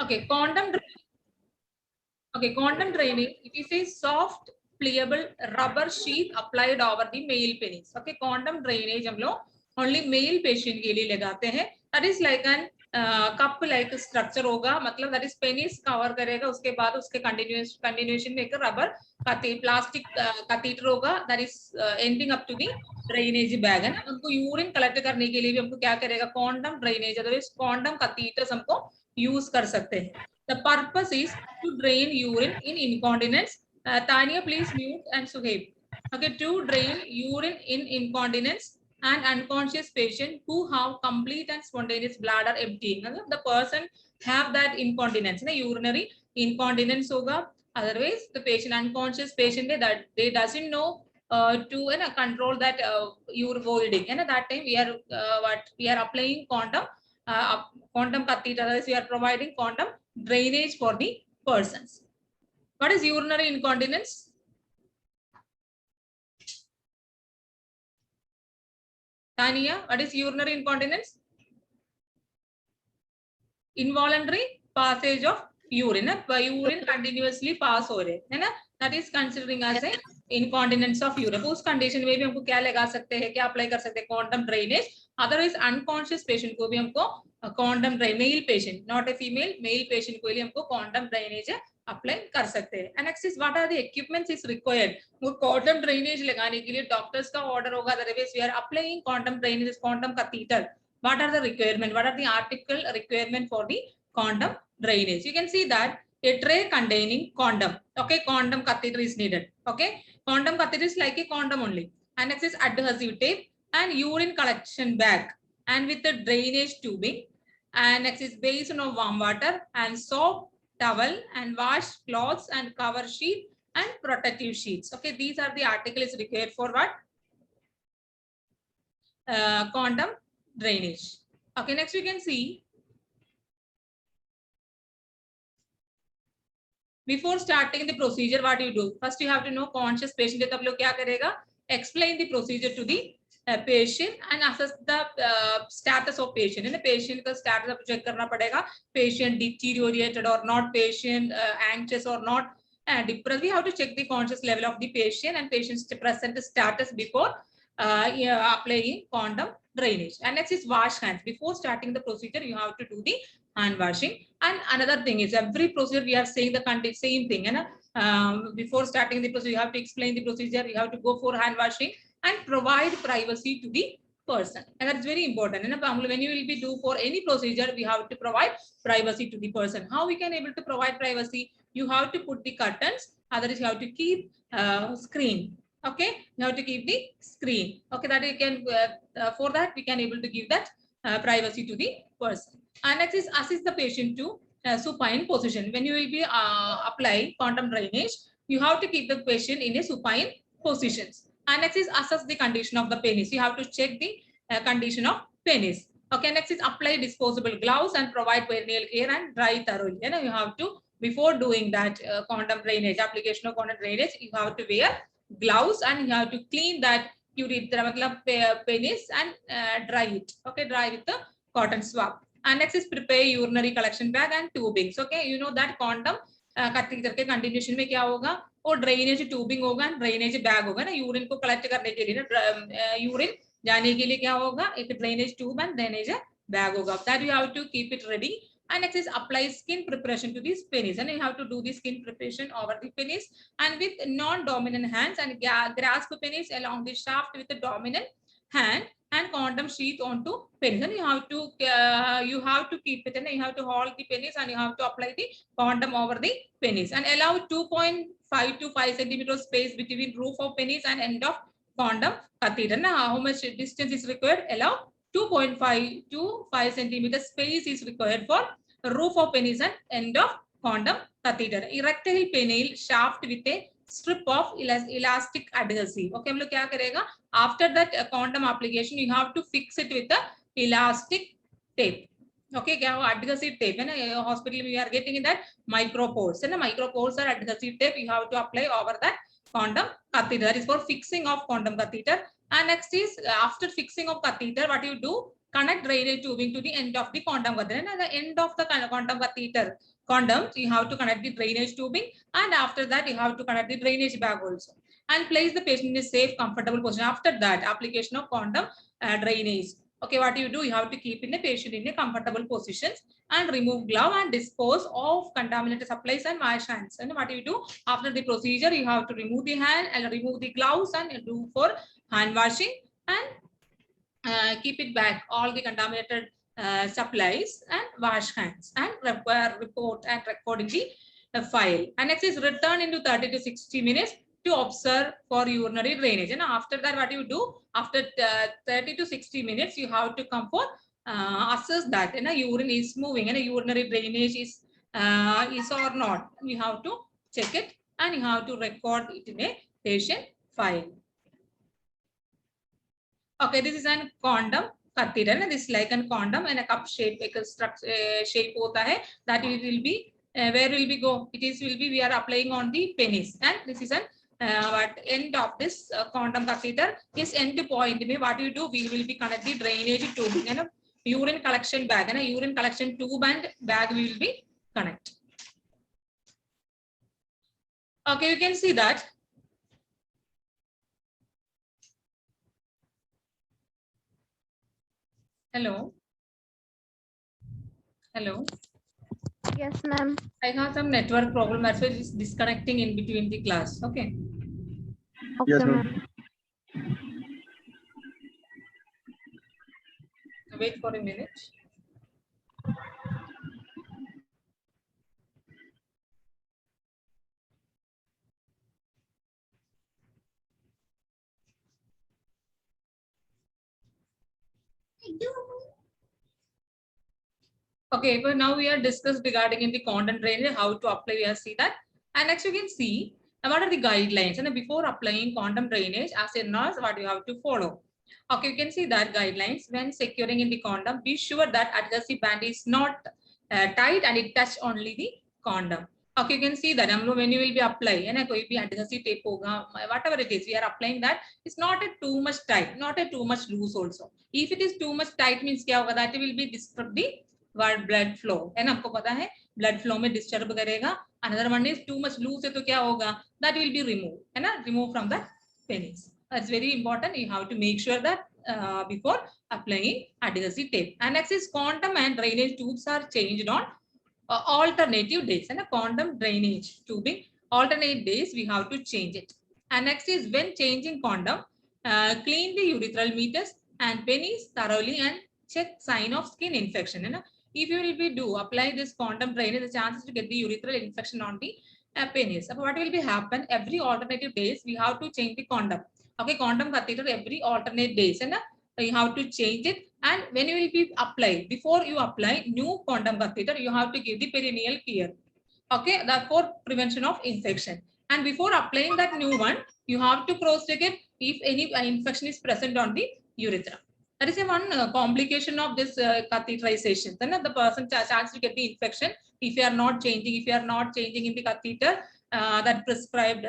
Okay, condom draining. It is a soft pliable rubber sheath applied over the male penis. Okay, condom drainage हम लोग only male patient के लिए लगाते हैं. That is like an cup like structure होगा, मतलब that is penis cover करेगा, उसके बाद उसके कंटिन्यूएशन में एक रबर प्लास्टिक कैथेटर होगा that is ending up to the drainage bag है ना. हमको यूरिन कलेक्ट करने के लिए भी हमको क्या करेगा, condom drainage otherwise condom catheters हमको यूज कर सकते हैं. The purpose is to drain urine in incontinence. Tania please mute and Suheb. Okay, to drain urine in incontinence and unconscious patient who have complete and spontaneous bladder emptying. The person have that incontinence, urinary incontinence hoga. Otherwise, the patient unconscious patient that they doesn't know to control that urine voiding. And at that time, we are applying condom catheter. Otherwise, we are providing condom drainage for the persons. What is urinary incontinence? Tania, what is urinary incontinence? Involuntary passage of urine. Urine continuously pass हो रहे है ना, that is considering as a incontinence of urine. उस condition में भी हमको क्या लगा सकते हैं, क्या अप्लाई कर सकते हैं, condom drainage. Otherwise unconscious patient को भी हमको condom drainage, male patient not a female, male patient को लिए हमको condom drainage अप्लाई कर सकते हैं. And next is what are the equipments is required. वो condom drainage लगाने के लिए डॉक्टर्स का ऑर्डर होगा. Otherwise we are applying condom drainage, condom catheter. What are the requirement? What are the article requirement for the condom drainage? You can see that a tray containing condom. Okay, condom catheter is needed. Okay, condom catheter is like a condom only. And next is adhesive tape and urine collection bag and with the drainage tubing. And next is basin of warm water and soap, towel and wash cloths and cover sheet and protective sheets. Okay, these are the articles required for what? Condom drainage. Okay, next we can see before starting the procedure what you do. First you have to know conscious patient है, तब लोग क्या करेगा, explain the procedure to the patient and assess the status of patient. है ना, patient का status आपको check करना पड़ेगा, patient deteriorated or not, patient anxious or not, depressed. We have to check the conscious level of the patient and patient's present status before applying condom drainage. And next is wash hands. Before starting the procedure you have to do the hand washing. And another thing is every procedure we are saying the same thing, and before starting the procedure you have to explain the procedure, you have to go for hand washing and provide privacy to the person, and that's very important. And when you will be do for any procedure we have to provide privacy to the person. How we can able to provide privacy? You have to put the curtains, otherwise you have to keep screen. Okay, you have to keep the screen. Okay, that you can for that we can able to give that privacy to the person. And next is assist the patient to supine position. When you will be apply condom drainage, you have to keep the patient in a supine positions. And next is assess the condition of the penis. You have to check the condition of penis. Okay, next is apply disposable gloves and provide perineal care and dry thoroughly. You know, you have to, before doing that condom drainage, application of condom drainage, you have to wear gloves and you have to clean that penis and dry it. Okay, dry with the cotton swab. And next is prepare urinary collection bag and tubings. Okay, you know that condom catheter के continuation में क्या होगा, वो drainage tubing होगा, drainage bag होगा ना, urine को collect करने के लिए ना, यूरिन जाने के लिए क्या होगा, एक drainage tube and drainage bag होगा. That you have to keep it ready. And next is apply skin preparation to this penis, and you have to do the skin preparation over the penis and with non-dominant hands and grasp penis along the shaft with the dominant hand and condom sheath onto penis. And you have to keep it, and you have to hold the penis and you have to apply the condom over the penis and allow 2.5 to 5 centimeters space between roof of penis and end of condom catheter. Now how much distance is required? Allow 2.5 to 5 centimeters space is required for roof of penis and end of condom catheter. Erectile penile shaft with a strip of elastic adhesive. Okay, हम लोग क्या करेगा, after that condom application you have to fix it with the elastic tape. Okay, क्या वो adhesive tape है ना, hospital में we are getting in that micropores है ना, micropores are adhesive tape, you have to apply over that condom catheter. Is for fixing of condom catheter. And next is after fixing of catheter, what you do, connect drainage tubing to the end of the condom catheter. And at the end of the condom catheter condom, you have to connect the drainage tubing, and after that you have to connect the drainage bag also, and place the patient in a safe, comfortable position. After that, application of condom drainage. Okay, what you do, you have to keep in the patient in a comfortable position and remove glove and dispose of contaminated supplies and wash hands. And what you do after the procedure, you have to remove the hand and remove the gloves and do for hand washing, and keep it back all the contaminated supplies and wash hands and report and record in the file. And next is return into 30 to 60 minutes to observe for urinary drainage. And after that, what you do, after 30 to 60 minutes, you have to come for assess that urine is moving and urinary drainage is or not. You have to check it and you have to record it in a patient file. Okay, this is an condom catheter. This is like a condom and a cup shape, like a shape hota hai, that it will be where will we go? It is will be we are applying on the penis, and this is an what end of this condom catheter is end point. What you do, we will be connect the drainage tubing and a urine collection bag, and a urine collection tube and bag we will be connect. Okay, you can see that. Hello. Hello. Yes, ma'am. I have some network problem. That's why it's disconnecting in between the class. Okay. Okay, Yes, ma'am. Wait for a minute. Okay, but now we are discussed regarding in the condom drainage, how to apply, we have see that. And next you can see what are the guidelines, and before applying condom drainage as a nurse, what you have to follow. Okay, you can see that guidelines when securing in the condom, be sure that adhesive band is not tight and it touch only the condom. Okay, you can see that when you will be applying and adhesive tape hoga, whatever it is, we are applying that. It's not a too much tight, not a too much loose also. If it is too much tight means kya hoga, that will be disrupt the blood flow है ना, आपको पता है blood flow में disturb करेगा. Another one is too much loose है तो क्या होगा, दैट विल बी रिमूव, है ना, remove from the penis. That's very important. You have to make sure that before applying adhesive tape. And next is condom and drainage tubes are changed on alternative days, and a condom drainage tubing alternate days we have to change it. And next is when changing condom, clean the urethral meatus and penis thoroughly and check sign of skin infection, है ना. If you will be apply this condom drainage, the chances to get the urethral infection on the penis. So what will be happen, every alternative days we have to change the condom. Okay, condom catheter every alternate days, and you have to change it. And when you will be apply, before you apply new condom catheter, you have to give the perineal care. Okay, that for prevention of infection. And before applying that new one, you have to cross check it if any infection is present on the urethra. That is a one complication of this catheterization. Then the person chance to get the infection if you are not changing, in the catheter that prescribed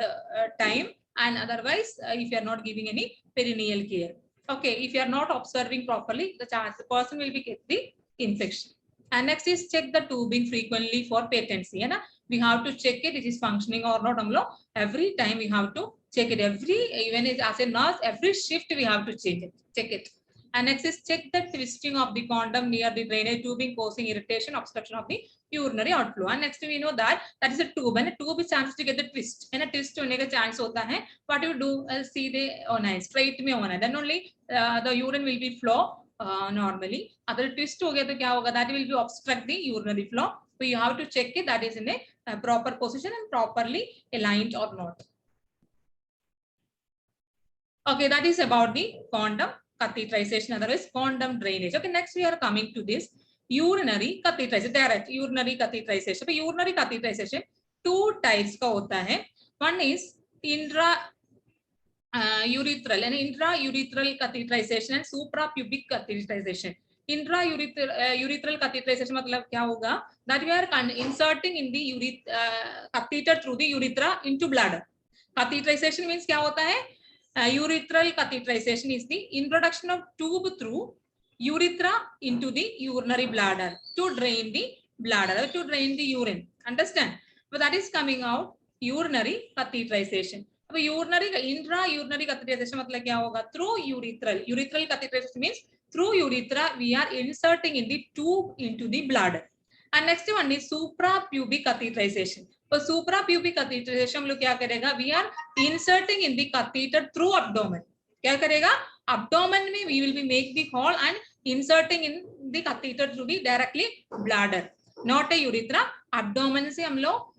time, and otherwise if you are not giving any perineal care. Okay, if you are not observing properly, the person will be get the infection. And next is check the tubing frequently for patency. And we have to check it is functioning or not. Every time we have to check it. Even as a nurse, every shift we have to check it. And next is check the twisting of the condom near the drainage tubing, causing irritation, obstruction of the urinary outflow. And next we know that is a tube, and a tube is chance to get the twist. And a twist होने का chance होता है. What you do, see the straight में होना. Then only the urine will be flow normally. अगर twist हो गया तो क्या होगा? That will be obstruct the urinary flow. So you have to check it that is in a proper position and properly aligned or not. Okay, that is about the condom catheterization, otherwise condom drainage. Okay, next we are coming to this urinary catheterization, direct urinary catheterization. So urinary catheterization two types का होता है. One is urethral and intra-urethral catheterization and suprapubic catheterization. Intra-urethral catheterization मतलब क्या होगा? That we are inserting in the catheter through the urethra into bladder. Catheterization means क्या होता है? Urethral catheterization is the introduction of tube through urethra into the urinary bladder to drain the bladder, to drain the urine. Understand? But that is coming out urinary catheterization. अब urinary intra urinary catheterization मतलब क्या होगा? Through urethral catheterization means through urethra we are inserting in the tube into the bladder. And next one is suprapubic catheterization. तो suprapubic catheterization हम लोग क्या करेगा? We are inserting in the catheter through abdomen. क्या करेगा? Abdomen में we will be make the hole and inserting in the catheter through the directly bladder, not a urethra. Abdomen से हम लोग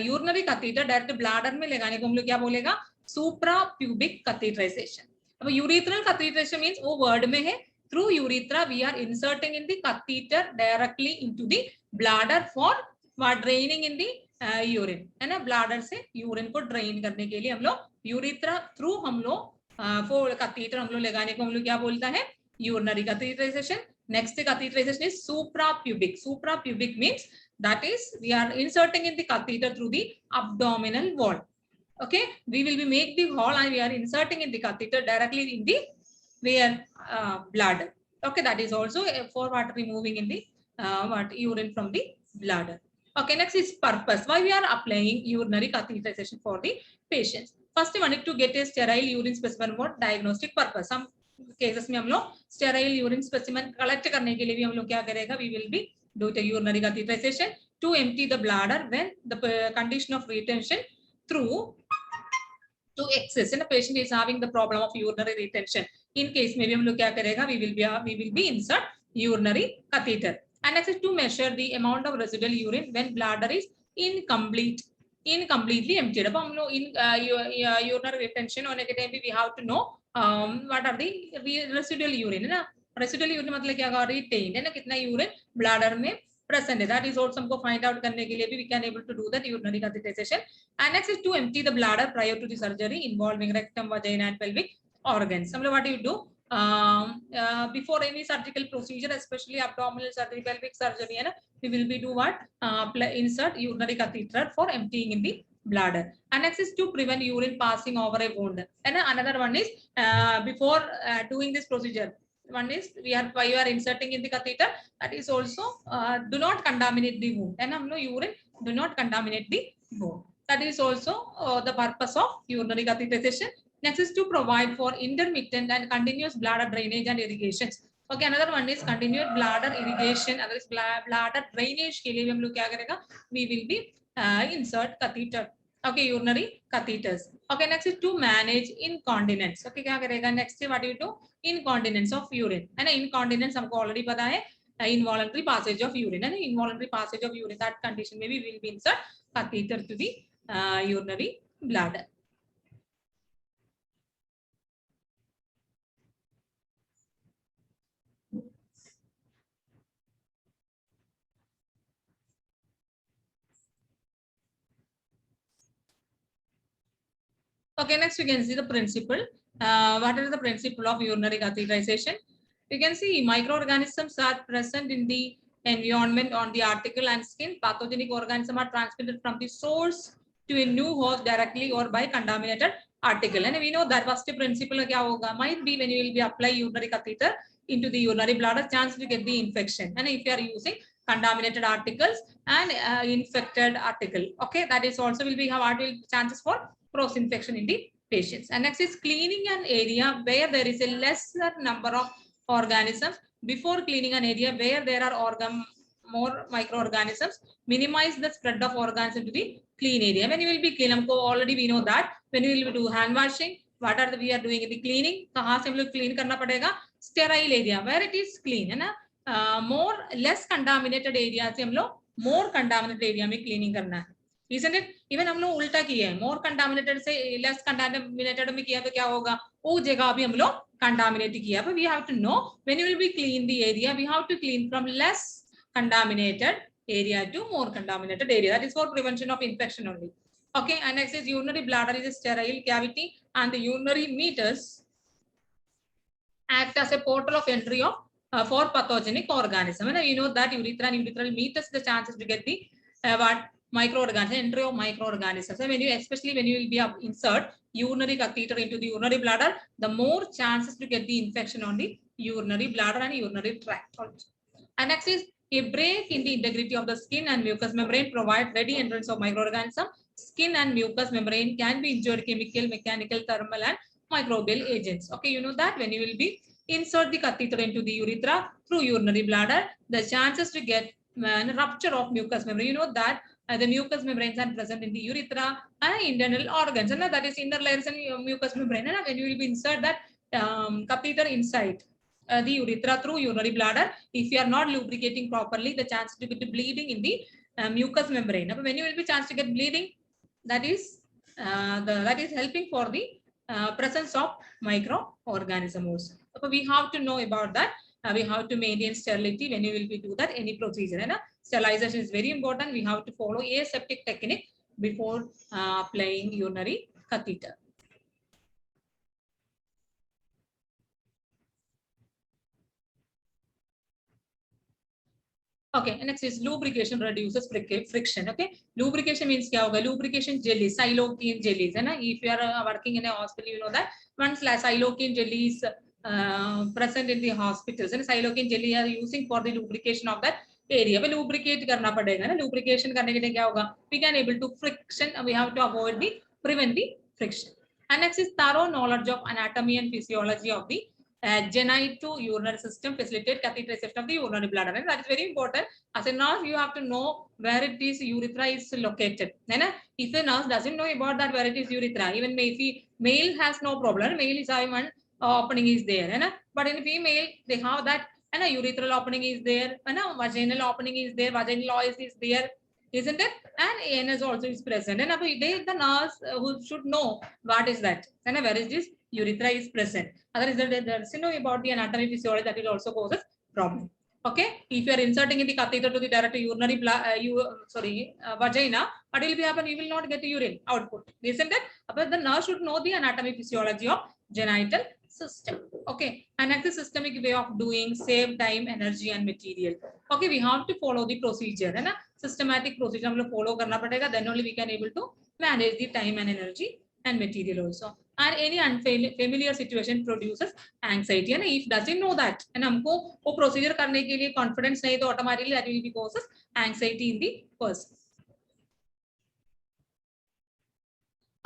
urinary catheter direct bladder में लगाने को हम लोग क्या बोलेगा? Suprapubic catheterization. अब urethral catheterization means वो word में है, through urethra we are inserting in the catheter directly into the bladder for draining in the urine, है ना? bladder से urine को drain करने के लिए हम लोग urethra through हम लोग for catheter हम लोग लगाने को हम लोग क्या बोलता है? urinary catheterization. Next catheterization is suprapubic. Suprapubic means that is we are inserting in the catheter through the abdominal wall. Okay, we will be make the hole and we are inserting in the catheter directly in the bladder. Okay, that is also for what removing in the urine from the bladder. Okay, next is purpose. Why we are applying urinary catheterization for the patients? First one is to get a sterile urine specimen for diagnostic purpose. Some cases में हम लोग sterile urine specimen collect करने के लिए भी हम लोग क्या करेगा? We will be do the urinary catheterization to empty the bladder when the condition of retention through to excess and the patient is having the problem of urinary retention. In case में भी हम लोग क्या करेगा? We will be insert urinary catheter. And next is to measure the amount of residual urine when bladder is incompletely emptied. अब हम लोग urinary retention होने के टाइम पे we have to know what are the residual urine, है ना? Residual urine मतलब क्या होगा? Retained है ना? कितना urine bladder में present है? That is also हमको find out करने के लिए भी we can able to do that urinary catheterization. And next is to empty the bladder prior to the surgery involving rectum, vagina and pelvic organs. हम लोग what do you do? Before any surgical procedure, especially abdominal surgery, pelvic surgery, and we will be do what? Insert urinary catheter for emptying in the bladder. And next is to prevent urine passing over a wound. And another one is before doing this procedure, one is you are inserting in the catheter. That is also do not contaminate the wound. And urine do not contaminate the wound. That is also the purpose of urinary catheterization. Next is to provide for intermittent and continuous bladder drainage and irrigations. Okay, another one is continuous bladder irrigation. Other is bladder drainage के लिए भी हम लोग क्या करेगा? We will be insert catheter. Okay, urinary catheters. Okay, next is to manage incontinence. Okay, क्या करेगा? Next is what you do? Incontinence of urine. है ना? Incontinence हमको already पता है. Involuntary passage of urine. है ना? Involuntary passage of urine. That condition maybe will be insert catheter to the urinary bladder. Okay, next you can see the principle. What is the principle of urinary catheterization? You can see microorganisms are present in the environment on the article and skin. Pathogenic organisms are transmitted from the source to a new host directly or by contaminated article. And we know that first principle क्या होगा? Might be when you will be apply urinary catheter into the urinary bladder, chance to get the infection. And if you are using contaminated articles and infected article, okay, that is also will be have chances for cross infection in the patients. And next is cleaning an area where there is a lesser number of organisms. Before cleaning an area where there are more microorganisms, minimize the spread of organisms to the clean area. When you will be clean, already we know that when you will do hand washing, what are we are doing in the cleaning? कहाँ से हम लोग clean करना पड़ेगा? Sterile area where it is clean, है ना? More less contaminated area से हम लोग more contaminated area में cleaning करना है. Isn't it? Even हम लोग उल्टा किए हैं, more contaminated से less contaminated में किया तो क्या होगा? वो जगह भी हम लोग contaminated किया. But we have to know when you will be clean the area, we have to clean from less contaminated area to more contaminated area. That is for prevention of infection only. Okay, and next is urinary bladder is a sterile cavity and the urinary meters act as a portal of entry of for pathogenic organism. And you know that urethra and urethral meters the chances to get the microorganisms, entry of microorganisms. So when you, especially when you will be insert urinary catheter into the urinary bladder, the more chances to get the infection on the urinary bladder and urinary tract also. And next is a break in the integrity of the skin and mucous membrane provide ready entrance of microorganism. Skin and mucous membrane can be injured chemical, mechanical, thermal and microbial agents. Okay, you know that when you will be insert the catheter into the urethra through urinary bladder, the chances to get rupture of mucous membrane. You know that the mucous membranes are present in the urethra and internal organs, and that is inner layers and mucous membrane. And when you will be insert that catheter inside the urethra through urinary bladder, if you are not lubricating properly, the chance to get bleeding in the mucous membrane. But when you will be chance to get bleeding, that is that is helping for the presence of microorganism also. So we have to know about that. We have to maintain sterility when you will be do that any procedure. And sterilization is very important. We have to follow aseptic technique before applying urinary catheter. Okay, next is lubrication reduces friction. Okay, lubrication means क्या होगा? Lubrication jelly, silocaine jellies, है ना? If you are working in a hospital, you know that once silocaine jelly is present in the hospitals, and silocaine jelly are using for the lubrication of that area. But lubricate करना पड़ेगा ना? Lubrication करने के लिए क्या होगा? We can able to friction. We have to avoid the prevent the friction. And next is thorough knowledge of anatomy and physiology of the genitourinary system facilitate catheterization of the urinary bladder, and that is very important. As a nurse, you have to know where it is urethra is located. If a nurse doesn't know about that where it is urethra, even if male has no problem, male is having one opening is there, but in female they have that and a urethral opening is there, and a vaginal opening is there, vaginal oil is there, isn't it? And anus also is present, and they the nurse who should know what is that and where is this urethra is present. Otherwise, there is know about the anatomy physiology, that will also causes problem. Okay, if you are inserting in the catheter to the direct urinary vagina, what will be happen? You will not get urine output, isn't it? But the nurse should know the anatomy physiology of genital system. Okay, and next the systemic way of doing, save time, energy and material. Okay, we have to follow the procedure, है ना? Systematic procedure हम लोग follow करना पड़ेगा, then only we can able to manage the time and energy and material also. And any unfamiliar situation produces anxiety, and if doesn't know that and हमको वो procedure करने के लिए confidence नहीं तो automatically that will be causes anxiety in the person.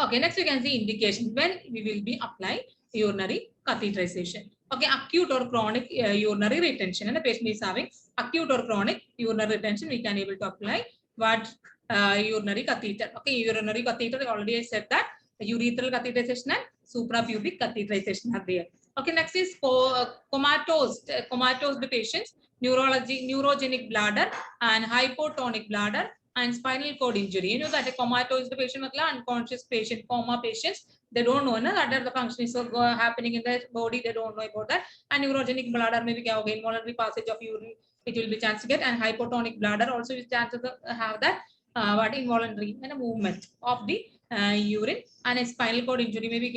Okay, next you can see indication when we will be applying urinary catheterization. Okay, acute or chronic urinary retention, and the patient is having acute or chronic urinary retention, we can able to apply what urinary catheter. Okay, urinary catheter, already I said that urethral catheterization and suprapubic catheterization are there. Okay, next is comatose patients, neurogenic bladder and hypotonic bladder and spinal cord injury. You know that a comatose patient, unconscious patient, coma patients, they don't know that the function is happening in their body, they don't know about that. And neurogenic bladder maybe involuntary passage of urine, it will be chance to get, and hypotonic bladder also is chances to have that what involuntary and a movement of the urine. And a spinal cord injury maybe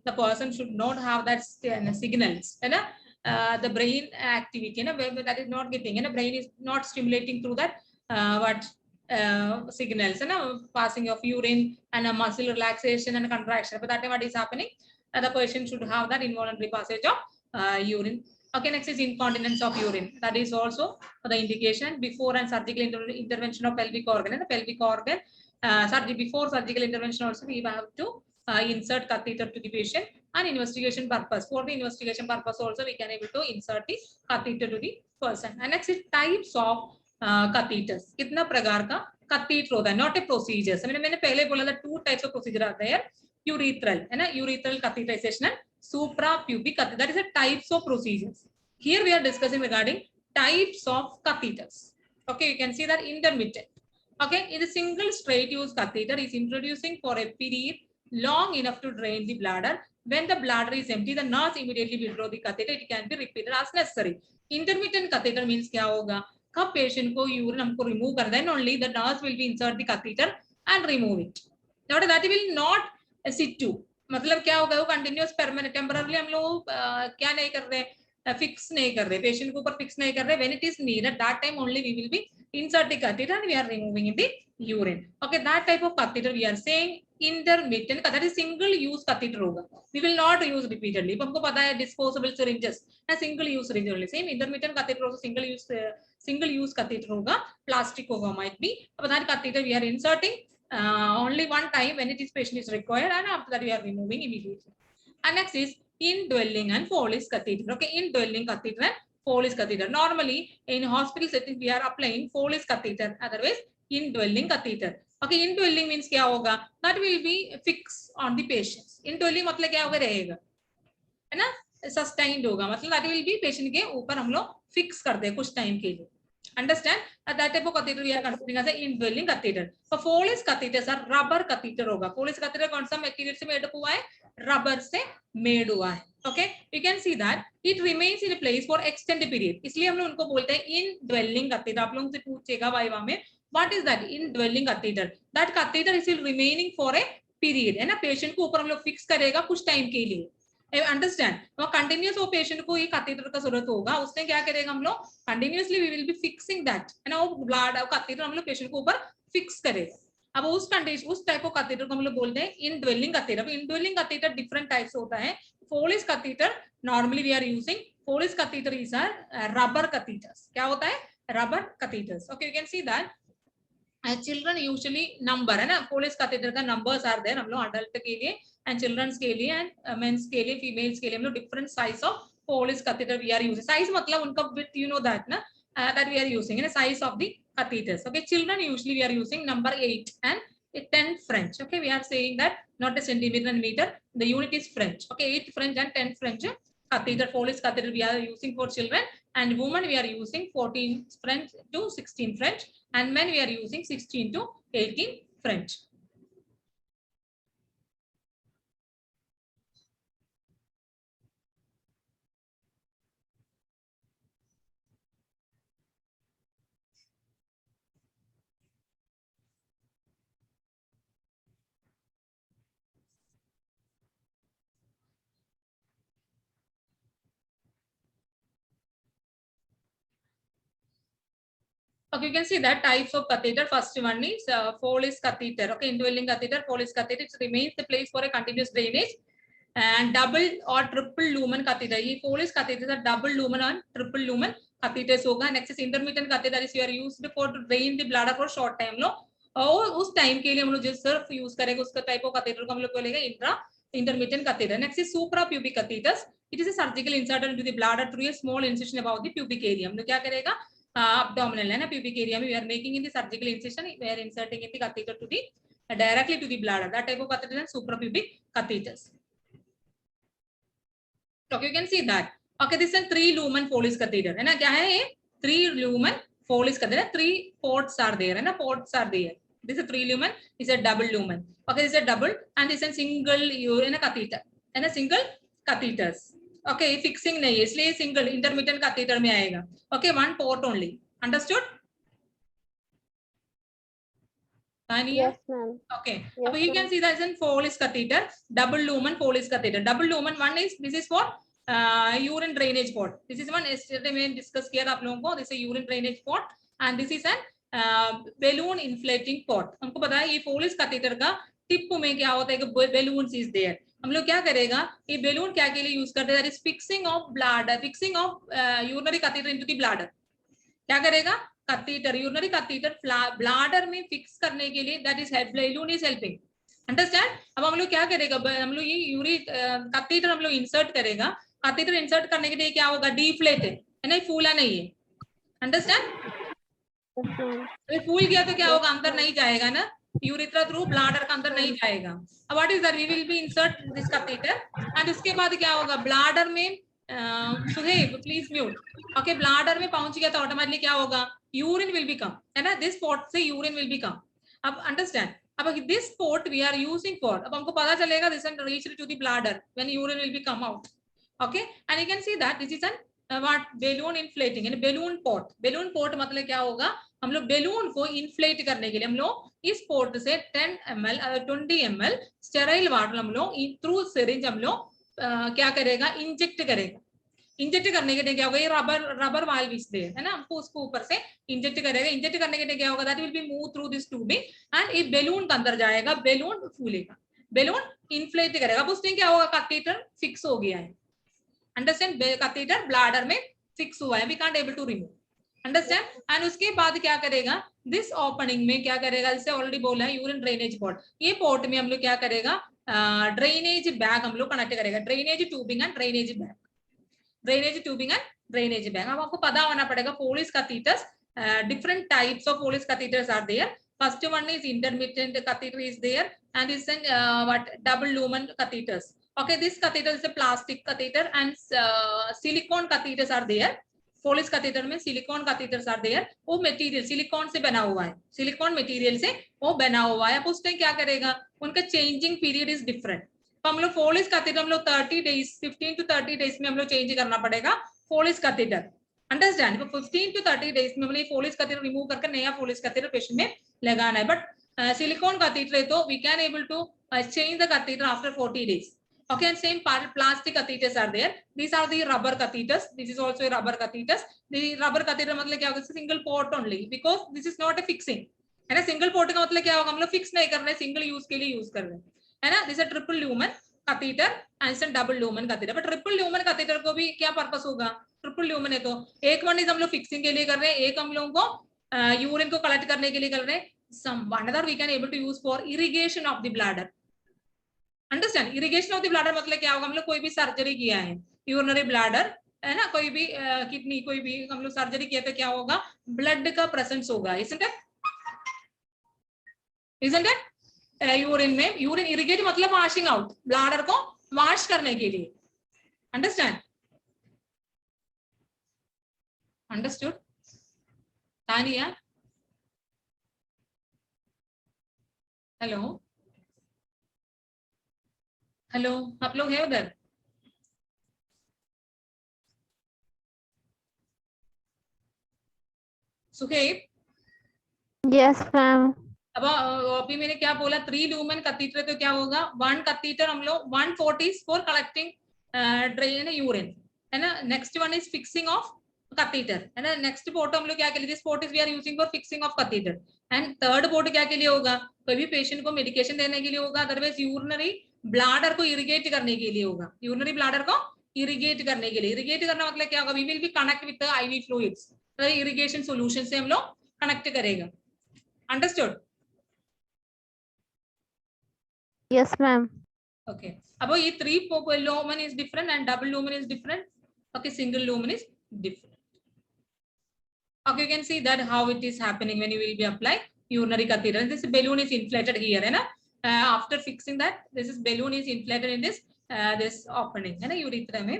the person should not have that signals, the brain activity, that is not getting, and the brain is not stimulating through that signals, passing of urine and a muscle relaxation and contraction. But that time what is happening, the person should have that involuntary passage of urine. Okay, next is incontinence of urine. That is also the indication before and surgical intervention of pelvic organ. And the pelvic organ, before surgical intervention also we have to insert catheter to the patient, and investigation purpose. For the investigation purpose also we can able to insert the catheter to the person. And next is types of catheters. कितना प्रकार का catheter होता है, not a procedures. मैंने पहले बोला था 2 types of procedure आते हैं, urethral है ना, urethral catheterization and suprapubic catheter. That is a types of procedures. Here we are discussing regarding types of catheters. Okay, you can see that intermittent. Okay, in the single straight use catheter is introducing for a period long enough to drain the bladder. When the bladder is empty, the nurse immediately withdraw the catheter. It can be repeated as necessary. Intermittent catheter means क्या होगा? कब patient को urine हमको remove करना है, only the nurse will be insert the catheter and remove it. Now that will not sit to, मतलब क्या होगा, वो continuous permanent temporarily हम लोग क्या नहीं कर रहे, fix नहीं कर रहे, पेशेंट के ऊपर fix नहीं कर रहे. When it is needed, that time only we will be insert the catheter and we are removing the urine. Okay, that type of catheter we are saying intermittent that is single use catheter होगा. We will not use repeatedly. हमको पता है disposable syringes ना, single use syringe only. Same intermittent catheter also single use catheter होगा, plastic होगा might be. अब that catheter we are inserting only one time when it is patient is required, and after that we are removing immediately. And next is indwelling and Foley's catheter. Okay, indwelling catheter and Foley's catheter. Normally in hospital settings we are applying Foley's catheter, otherwise indwelling catheter. Okay, indwelling means क्या होगा? That will be fixed on the patients. Indwelling मतलब क्या होगा रहेगा, है ना, sustained होगा, मतलब that will be patient के ऊपर हम लोग फिक्स कर दे कुछ टाइम के लिए. Understand? That type of catheter we are considering as an indwelling catheter. So Foley's catheters are rubber catheter होगा. Foley's catheter कौन सा मटेरियल से मेड हुआ है? रबर से मेड हुआ है. Okay, you can see that it remains in place for extended period. इसलिए हम लोग उनको बोलते हैं indwelling catheter. आप लोगों से पूछेगा वाइवा में, what is that indwelling catheter? That catheter is still remaining for a period, है ना, पेशेंट को ऊपर हम लोग फिक्स करेगा कुछ टाइम के लिए. अंडरस्टैंड? वो कंटिन्यूस वो पेशेंट को ये कैथेटर का जरूरत होगा, उसने क्या करेगा, हम लोग continuously we will be fixing that, है ना, वो ब्लड कैथेटर हम लोग पेशेंट को ऊपर फिक्स करेगा. अब उस कंडीशन उस टाइप ऑफ कैथेटर को हम लोग बोलते हैं indwelling catheter. Indwelling catheter different types होता है. Foley's catheter normally we are using. Foley's catheter is a rubber catheters. क्या होता है? Rubber catheters. Okay, you can see that children usually number, है ना, Foley's catheter का numbers are there. हम लोग adult के लिए and children's के लिए and men's के लिए, females के लिए हम लोग different size of Foley's catheter we are using. Size मतलब उनका width, you know that ना, that we are using in a size of the catheters. Okay, children usually we are using number 8 and 10 French. Okay, we are saying that not a centimeter and meter, the unit is French. Okay, 8 French and 10 French catheter. Foley's catheter we are using for children, and women we are using 14 French to 16 French, and men we are using 16 to 18 French. Okay, you can see that types of catheter. First one is Foley's catheter. Okay, indwelling catheter, Foley's catheter. It remains the place for a continuous drainage. And double or triple lumen catheter. ये Foley's catheter are double lumen and triple lumen catheters होगा. Next is intermittent catheter is you are used for to drain the bladder for short time लो. और उस time के लिए हम लोग जिस सिर्फ यूज करेंगे उसका टाइप ऑफ कैथेटर को हम लोग बोलेंगे intermittent catheter. Next is suprapubic catheters. It is a surgical insert into the bladder through a small incision above the pubic area. हम लोग क्या करेगा, abdominal है ना, pubic area में we are making in the surgical incision, we are inserting in the catheter to the directly to the bladder. That type of catheter is suprapubic catheters. Okay, you can see that. Okay, this is a 3 lumen Foley's catheter, है ना, क्या है ये 3 lumen Foley's catheter. 3 ports are there, है ना, ports are there. This is a 3 lumen, this is a double lumen. Okay, this is a double and this is a single urine catheter, है ना, single catheters. Okay, fixing नहीं है इसलिए single intermittent catheter में आएगा. Okay, 1 port only. Understood? Yes, ma'am. Okay, Yes, you can see that is in Foley's catheter, double lumen Foley's catheter. Double lumen one is this is for urine drainage port. This is one yesterday we discussed किया था आप लोगों को. This is a urine drainage port and this is an balloon inflating port. हमको पता है ये Foley's catheter का टिप में क्या होता है कि balloons is there. हम लोग क्या करेगा, ये balloon क्या के लिए यूज करते हैं, that is fixing of bladder, fixing of urinary catheter into the bladder. क्या करेगा, कैथेटर यूरिनरी कैथेटर ब्लैडर में फिक्स करने के लिए that is balloon is helping. Understand? अब हम लोग क्या करेगा, हम लोग ये यूरिन कैथेटर हम लोग इंसर्ट करेगा. कैथेटर इंसर्ट करने के लिए क्या होगा, डिफ्लेट है ना, फूला नहीं है. अंडरस्टैंड? तो फूल गया तो क्या होगा, अंदर नहीं जाएगा ना, यूरिथ्रा थ्रू ब्लैडर का अंदर नहीं जाएगा. अब what is that, we will be insert this catheter and उसके बाद क्या होगा, ब्लैडर में Suheb please mute. Okay, bladder में पहुंच गया तो ऑटोमेटिकली क्या होगा, यूरिन विल बी कम, है ना, दिस पोर्ट से यूरिन विल बी कम. अब अंडरस्टैंड, अब this port we are using for, अब हमको पता चलेगा this and reach to the bladder when urine will be come out. Okay, and you can see that this is an what balloon inflating and balloon port. Balloon port मतलब क्या होगा, हम लोग balloon को इन्फ्लेट करने के लिए हम लोग इस पोर्ट से 10 ml 20 ml स्टेराइल वाटर हम लोग थ्रू सिरिंज हम लोग क्या करेगा, इंजेक्ट करेगा. इंजेक्ट करने के लिए क्या होगा, ये रबर वाल्व दे है ना, हमको उसको ऊपर से इंजेक्ट करेगा, इंजेक्ट करने के लिए क्या होगा, that will be move through this tubing and ये बेलून के अंदर जाएगा, बेलून फूलेगा, बेलून इन्फ्लेट करेगा, अब उसमें क्या होगा, कैथेटर फिक्स हो गया है, अंडरस्टैंड, कैथेटर ब्लैडर में फिक्स हुआ है, we can't able to remove, understand. And उसके बाद क्या करेगा, दिस ओपनिंग में क्या करेगा, जैसे ऑलरेडी बोला है यूरिन ड्रेनेज पोर्ट, ये पोर्ट में हम लोग क्या करेगा, ड्रेनेज बैग हम लोग कनेक्ट करेगा, drainage tubing and drainage bag, drainage tubing and drainage bag. अब आपको पता होना पड़ेगा Foley's catheters, different types of Foley's catheters are there. First one is intermittent catheter is there, and is what double lumen catheters. Okay, this catheter is a plastic catheter and silicone catheters are there. Foley's catheter में silicone catheters are there. वो material silicon से बना हुआ है, silicon material से वो बना हुआ है। अब उसने क्या करेगा, उनका चेंजिंग पीरियड इज डिफरेंट। तो हम लोग Foley's catheter हम लोग 30 डेज 15 to 30 डेज में हम लोग चेंज करना पड़ेगा Foley's catheter, understand. 15 to 30 days में हमने Foley's catheter रिमूव करके नया Foley's catheter पेशेंट में लगाना है। बट सिलिकॉन catheter है तो we can able to change the catheter after 40 days. Okay, and same plastic catheters are there. These are the rubber catheters. This is also a rubber catheters. The rubber catheter मतलब क्या होगा, single port only, because this is not a fixing, है ना। Single port का मतलब क्या होगा, हम लोग फिक्स नहीं कर रहे, सिंगल यूज के लिए यूज कर रहे हैं, है ना। This triple lumen catheter and double lumen catheter. But triple lumen catheter को भी क्या पर्पस होगा, ट्रिपल ल्यूमन है तो एक वन इज हम लोग फिक्सिंग के लिए कर रहे हैं, एक हम लोगों को यूरिन को कलेक्ट करने के लिए कर रहे हैं, some another we can able to use for irrigation of the bladder, understand. Irrigation of the bladder मतलब क्या होगा, हम लोग कोई भी सर्जरी किया है, यूरिनरी ब्लैडर है ना, कोई भी किडनी कोई भी हम लोग सर्जरी किया तो क्या होगा, ब्लड का प्रेजेंस होगा, isn't it? यूरिन में, यूरिन इरिगेट मतलब वॉशिंग आउट, ब्लैडर को वॉश करने के लिए, understand, understood Tania, hello hello, आप लोग हैं उधर? सुखेब, Yes, ma'am. अब अभी मैंने क्या बोला, 3 ल्यूमेन कैथेटर तो क्या होगा, 1 कैथेटर हम लोग 140 is for collecting drain urine, है ना। Next one is fixing of catheter, है ना। नेक्स्ट पोर्ट हम लोग क्या के लिए, this port is we are using for fixing of catheter. And third port क्या के लिए होगा, कोई भी पेशेंट को मेडिकेशन देने के लिए होगा, अदरवाइज यूरिनरी ब्लैडर को इरिगेट करने के लिए होगा, यूरिनरी ब्लैडर को इरिगेट करने के लिए। इरिगेट करना मतलब क्या होगा, we will be connect with the IV fluids, तो इरिगेशन सॉल्यूशन से हम लोग कनेक्ट करेगा, अंडरस्टूड। Yes, ma'am. Okay, अब ये 3 lumen is different and double lumen is different. Okay, single lumen is different. Okay, you can see that how it is happening when you will be applying urinary catheter. This balloon is inflated here, है ना. After fixing that, this is balloon is inflated in this this opening, है ना, urethra में,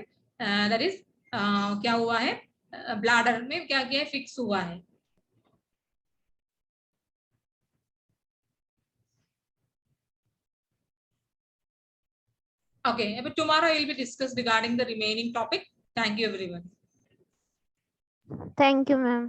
that is क्या हुआ है, bladder में क्या किया है, fix हुआ है। Okay, but tomorrow I will be discussed regarding the remaining topic. Thank you, everyone. Thank you, ma'am.